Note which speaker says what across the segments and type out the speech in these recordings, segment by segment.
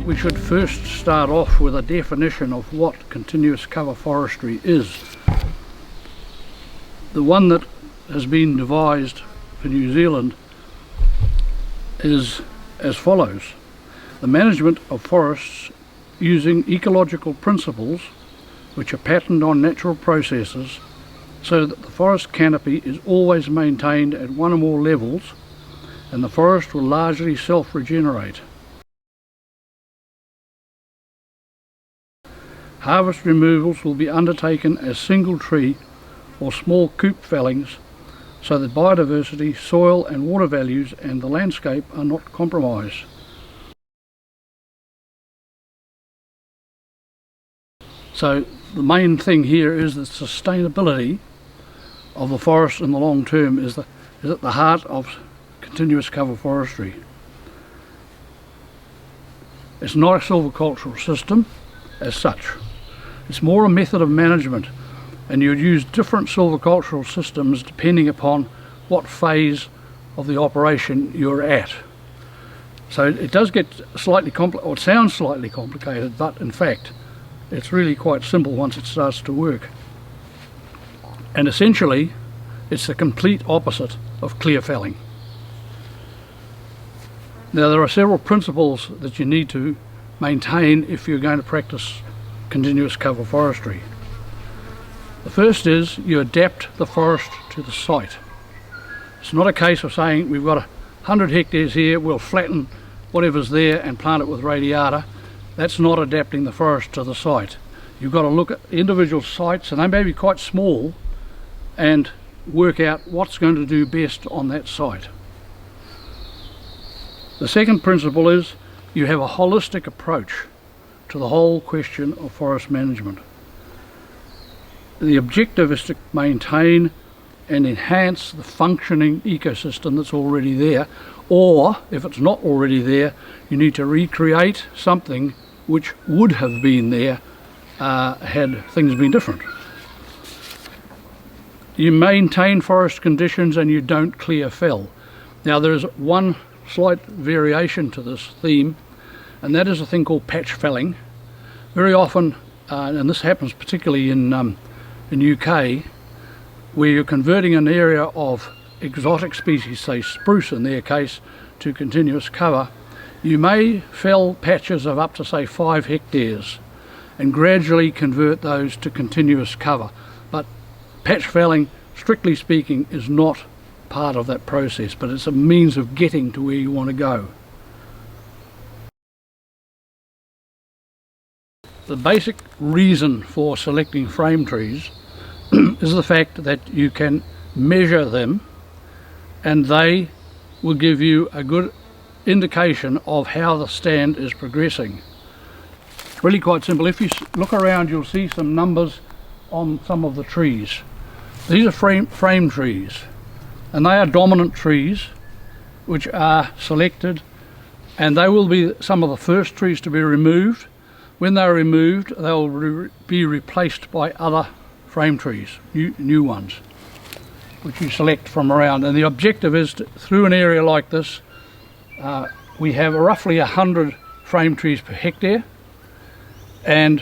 Speaker 1: think we should first start off with a definition of what continuous cover forestry is. The one that has been devised for New Zealand is as follows: the management of forests using ecological principles which are patterned on natural processes so that the forest canopy is always maintained at one or more levels and the forest will largely self-regenerate. Harvest removals will be undertaken as single tree or small coop fellings so that biodiversity, soil and water values and the landscape are not compromised. So the main thing here is that sustainability of the forest in the long term is at the heart of continuous cover forestry. It's not a silvicultural system as such. It's more a method of management, and you'd use different silvicultural systems depending upon what phase of the operation you're at. So it does get slightly complicated, or it sounds slightly complicated, but in fact it's really quite simple once it starts to work. And essentially it's the complete opposite of clear felling. Now there are several principles that you need to maintain if you're going to practice continuous cover forestry. The first is you adapt the forest to the site. It's not a case of saying we've got 100 hectares here, we'll flatten whatever's there and plant it with radiata. That's not adapting the forest to the site. You've got to look at individual sites, and they may be quite small, and work out what's going to do best on that site. The second principle is you have a holistic approach to the whole question of forest management. The objective is to maintain and enhance the functioning ecosystem that's already there, or if it's not already there, you need to recreate something which would have been there had things been different. You maintain forest conditions and you don't clear fell. Now there is one slight variation to this theme, and that is a thing called patch felling. Very often, and this happens particularly in UK, where you're converting an area of exotic species, say spruce in their case, to continuous cover, you may fell patches of up to say 5 hectares and gradually convert those to continuous cover. But patch felling, strictly speaking, is not part of that process, but it's a means of getting to where you want to go. The basic reason for selecting frame trees is the fact that you can measure them and they will give you a good indication of how the stand is progressing. Really quite simple. If you look around, you'll see some numbers on some of the trees. These are frame trees, and they are dominant trees which are selected, and they will be some of the first trees to be removed. When they're removed, they'll be replaced by other frame trees, new ones, which you select from around. And the objective is through an area like this, we have roughly 100 frame trees per hectare, and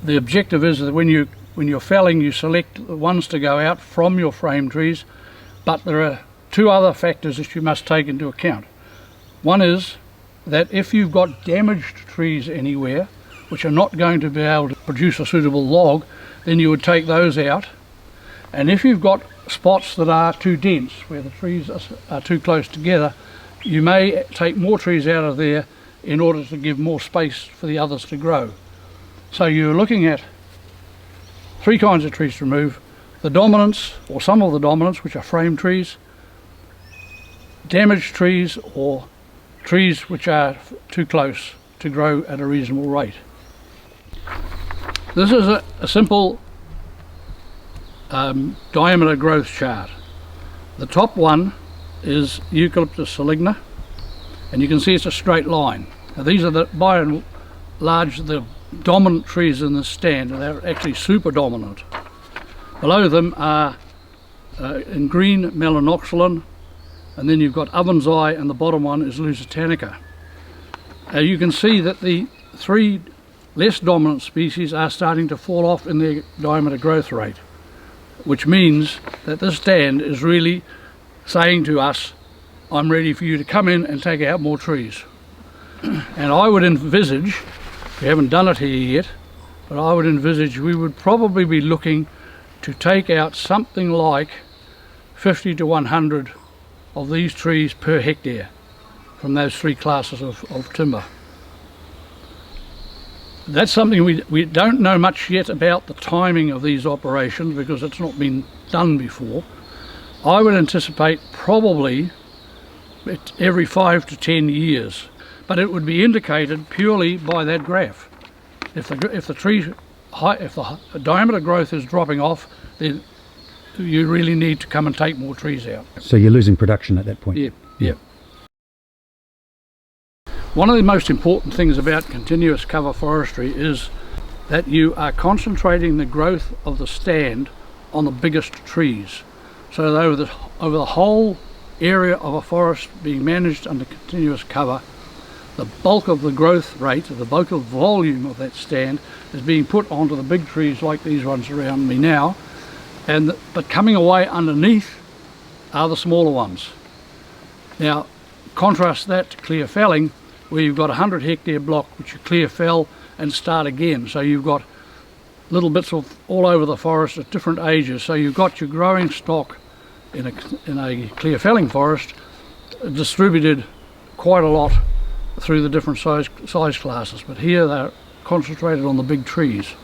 Speaker 1: the objective is that when you're felling, you select the ones to go out from your frame trees. But there are two other factors that you must take into account. One is that if you've got damaged trees anywhere which are not going to be able to produce a suitable log, then you would take those out. And if you've got spots that are too dense, where the trees are too close together, you may take more trees out of there in order to give more space for the others to grow. So you're looking at 3 kinds of trees to remove: the dominants, or some of the dominants, which are frame trees, damaged trees, or trees which are too close to grow at a reasonable rate. This is a simple diameter growth chart. The top one is Eucalyptus saligna, and you can see it's a straight line. Now these are by and large the dominant trees in this stand, and they're actually super dominant. Below them are in green melanoxylon, and then you've got oven's eye, and the bottom one is Lusitanica. you can see that the 3 less dominant species are starting to fall off in their diameter growth rate, which means that this stand is really saying to us, I'm ready for you to come in and take out more trees. And I would envisage, we haven't done it here yet, but I would envisage we would probably be looking to take out something like 50 to 100 of these trees per hectare from those 3 classes of timber. That's something we don't know much yet about the timing of these operations because it's not been done before. I would anticipate probably every 5 to 10 years, but it would be indicated purely by that graph. If the diameter growth is dropping off, then you really need to come and take more trees out.
Speaker 2: So you're losing production at that point?
Speaker 1: Yeah. One of the most important things about continuous cover forestry is that you are concentrating the growth of the stand on the biggest trees. So over the whole area of a forest being managed under continuous cover, the bulk of the growth rate, the bulk of volume of that stand is being put onto the big trees like these ones around me now, but coming away underneath are the smaller ones. Now contrast that to clear felling, where you've got a 100 hectare block which you clear fell and start again. So you've got little bits of all over the forest at different ages. So you've got your growing stock in a clear felling forest distributed quite a lot through the different size classes. But here they're concentrated on the big trees.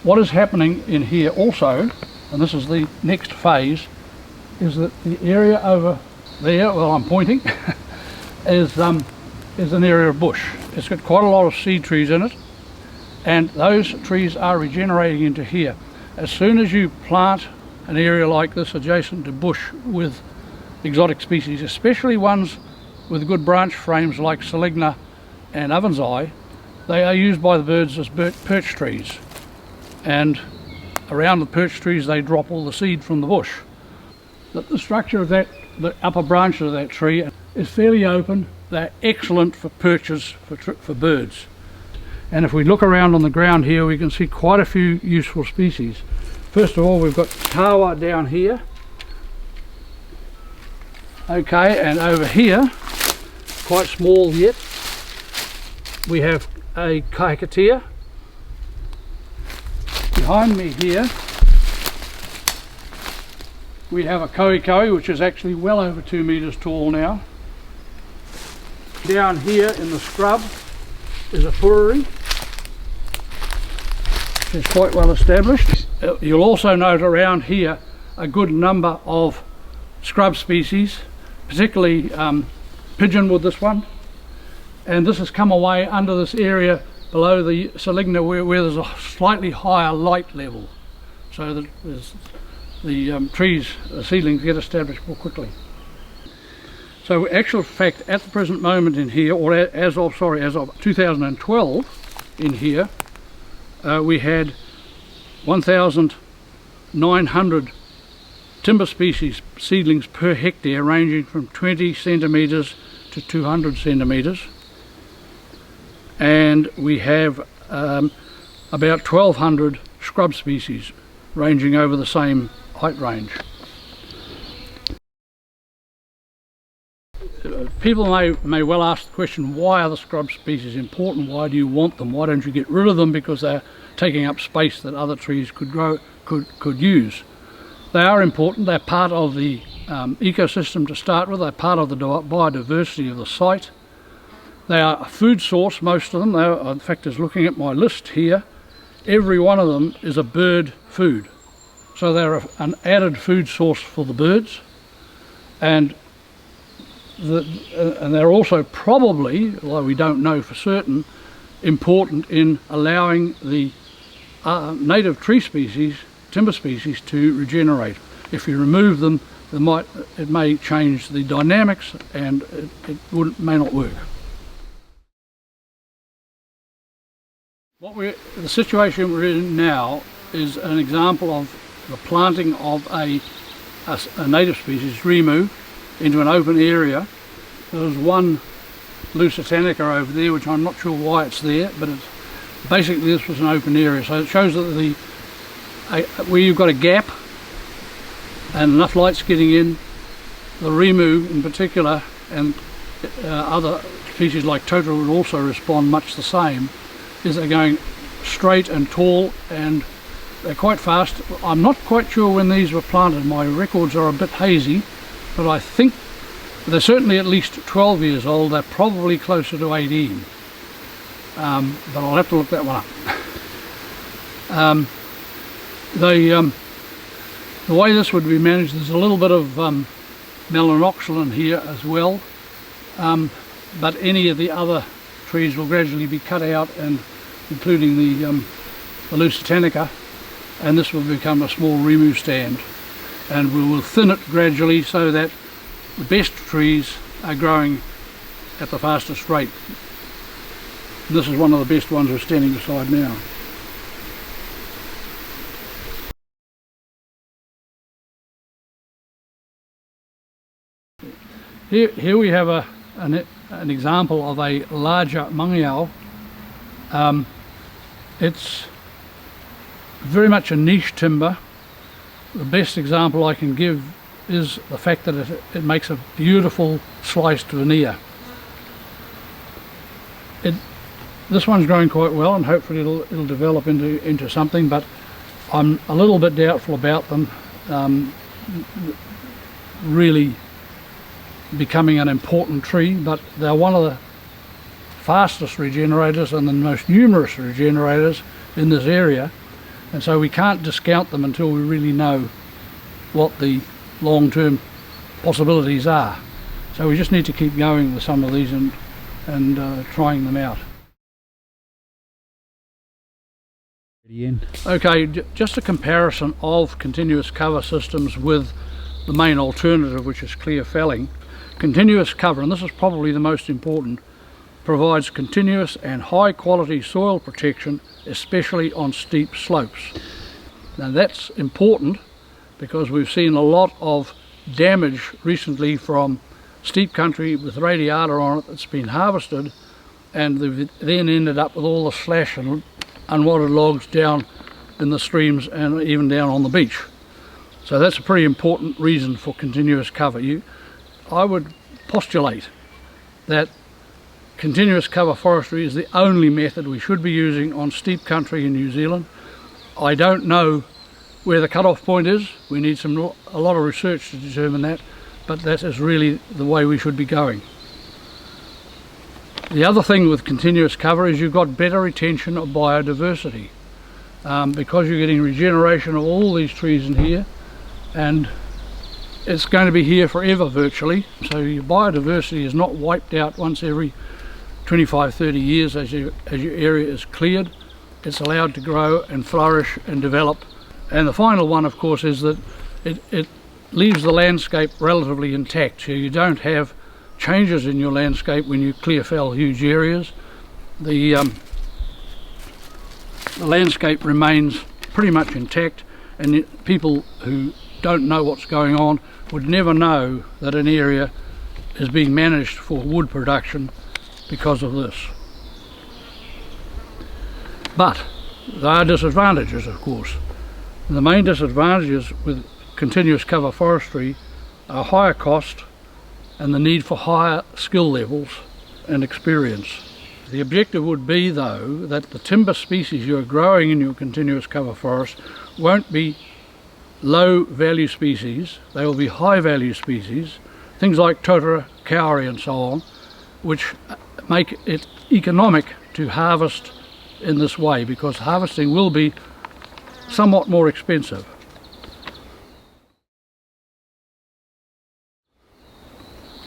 Speaker 1: What is happening in here also, and this is the next phase, is that the area over there, well I'm pointing, is an area of bush. It's got quite a lot of seed trees in it, and those trees are regenerating into here. As soon as you plant an area like this adjacent to bush with exotic species, especially ones with good branch frames like Seligna and Oven's Eye, they are used by the birds as perch trees, and around the perch trees they drop all the seed from the bush. The structure of the upper branches of that tree is fairly open. They're excellent for perches for birds. And if we look around on the ground here, we can see quite a few useful species. First of all, we've got tawa down here. Okay, and over here, quite small yet, we have a kaikatea. Behind me here, we have a koikoi, which is actually well over 2 metres tall now. Down here in the scrub is a puriri, which is quite well established. You'll also note around here a good number of scrub species, particularly pigeonwood, this one. And this has come away under this area below the Seligna where there's a slightly higher light level, so that the seedlings get established more quickly. So actual fact, at the present moment in here, or as of 2012 in here, we had 1,900 timber species seedlings per hectare, ranging from 20 centimetres to 200 centimetres, and we have about 1,200 scrub species ranging over the same height range. People may well ask the question, why are the scrub species important? Why do you want them? Why don't you get rid of them? Because they're taking up space that other trees could use. They are important. They're part of the ecosystem to start with. They're part of the biodiversity of the site. They are a food source, most of them. In fact, as looking at my list here, every one of them is a bird food. So they're an added food source for the birds, and they're also probably, although we don't know for certain, important in allowing the native tree species, timber species, to regenerate. If you remove them, it may change the dynamics, and it may not work. The situation we're in now is an example of the planting of a native species, Rimu, into an open area. There's one Lusitanica over there, which I'm not sure why it's there, but it's basically, this was an open area. So it shows that where you've got a gap and enough light's getting in, the Remu in particular, and other species like Totara would also respond much the same, is they're going straight and tall, and they're quite fast. I'm not quite sure when these were planted. My records are a bit hazy, but I think they're certainly at least 12 years old. They're probably closer to 18, but I'll have to look that one up. The way this would be managed, there's a little bit of melanoxylin here as well, but any of the other trees will gradually be cut out, and including the Lusitanica, and this will become a small Remu stand, and we will thin it gradually so that the best trees are growing at the fastest rate. And this is one of the best ones we're standing beside now. Here we have an example of a larger mangiao. It's very much a niche timber. The best example I can give is the fact that it makes a beautiful sliced veneer. This one's growing quite well, and hopefully it'll develop into something, but I'm a little bit doubtful about them really becoming an important tree, but they're one of the fastest regenerators and the most numerous regenerators in this area, and so we can't discount them until we really know what the long-term possibilities are. So we just need to keep going with some of these and trying them out. Okay, just a comparison of continuous cover systems with the main alternative, which is clear felling. Continuous cover, and this is probably the most important, provides continuous and high quality soil protection, especially on steep slopes. Now that's important because we've seen a lot of damage recently from steep country with radiata on it that's been harvested, and they've then ended up with all the slash and unwanted logs down in the streams and even down on the beach. So that's a pretty important reason for continuous cover. I would postulate that continuous cover forestry is the only method we should be using on steep country in New Zealand. I don't know where the cut-off point is. We need a lot of research to determine that, but that is really the way we should be going. The other thing with continuous cover is you've got better retention of biodiversity, because you're getting regeneration of all these trees in here, and it's going to be here forever virtually, so your biodiversity is not wiped out once every 25-30 years as your area is cleared. It's allowed to grow and flourish and develop. And the final one, of course, is that it leaves the landscape relatively intact, so you don't have changes in your landscape when you clear fell huge areas. The landscape remains pretty much intact, and people who don't know what's going on would never know that an area is being managed for wood production because of this. But there are disadvantages, of course. And the main disadvantages with continuous cover forestry are higher cost and the need for higher skill levels and experience. The objective would be, though, that the timber species you're growing in your continuous cover forest won't be low value species, they will be high value species, things like Totara, kauri and so on, which make it economic to harvest in this way, because harvesting will be somewhat more expensive.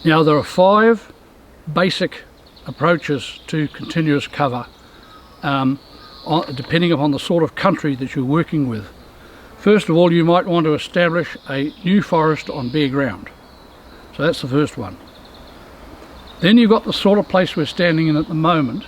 Speaker 1: Now there are 5 basic approaches to continuous cover, depending upon the sort of country that you're working with. First of all, you might want to establish a new forest on bare ground. So that's the first one. Then you've got the sort of place we're standing in at the moment,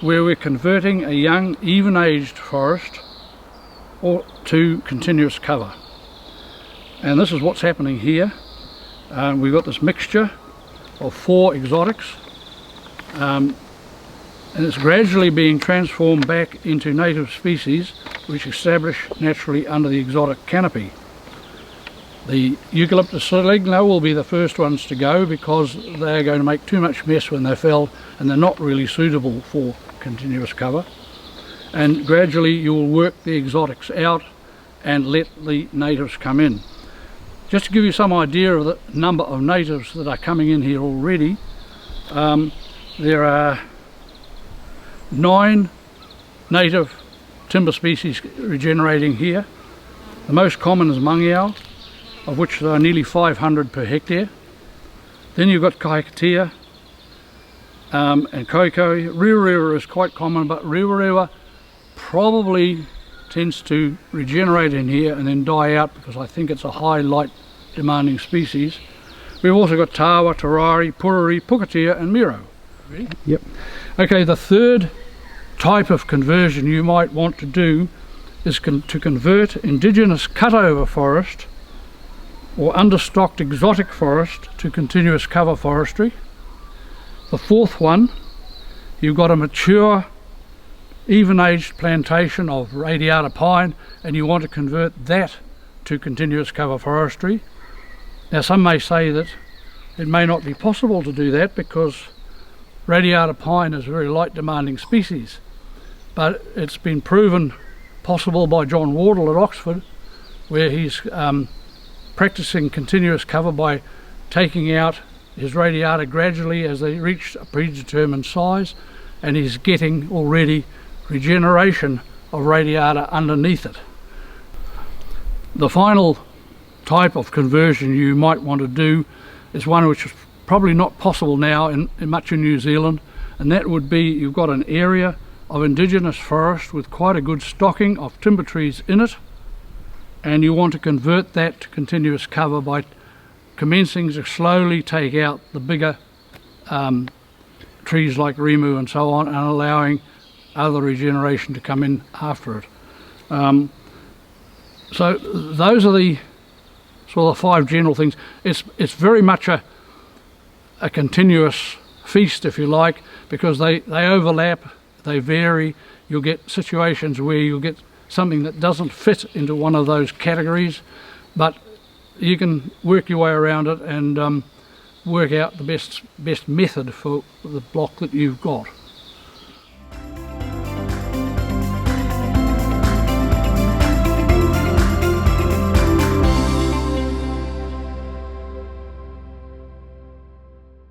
Speaker 1: where we're converting a young, even-aged forest to continuous cover. And this is what's happening here. We've got this mixture of 4 exotics, and it's gradually being transformed back into native species which establish naturally under the exotic canopy. The eucalyptus saligna will be the first ones to go because they're going to make too much mess when they're felled, and they're not really suitable for continuous cover. And gradually you will work the exotics out and let the natives come in. Just to give you some idea of the number of natives that are coming in here already, there are 9 native timber species regenerating here. The most common is mungyao, of which there are nearly 500 per hectare. Then you've got kaikatea and koikoi. Rewa is quite common, but rewa probably tends to regenerate in here and then die out because I think it's a high light demanding species. We've also got tawa, tarari, puriri, pukatea and miro.
Speaker 2: Yep.
Speaker 1: Okay, the third type of conversion you might want to do is to convert indigenous cutover forest or understocked exotic forest to continuous cover forestry. The fourth one, you've got a mature even-aged plantation of radiata pine and you want to convert that to continuous cover forestry. Now some may say that it may not be possible to do that because radiata pine is a very light demanding species, but it's been proven possible by John Wardle at Oxford, where he's practicing continuous cover by taking out his radiata gradually as they reach a predetermined size, and he's getting already regeneration of radiata underneath it. The final type of conversion you might want to do is one which is probably not possible now in much in New Zealand, and that would be you've got an area of indigenous forest with quite a good stocking of timber trees in it, and you want to convert that to continuous cover by commencing to slowly take out the bigger trees like rimu and so on, and allowing other regeneration to come in after it. So those are the sort of 5 general things. It's very much a continuous feast, if you like, because they overlap, they vary. You'll get situations where you'll get something that doesn't fit into one of those categories, but you can work your way around it and work out the best method for the block that you've got.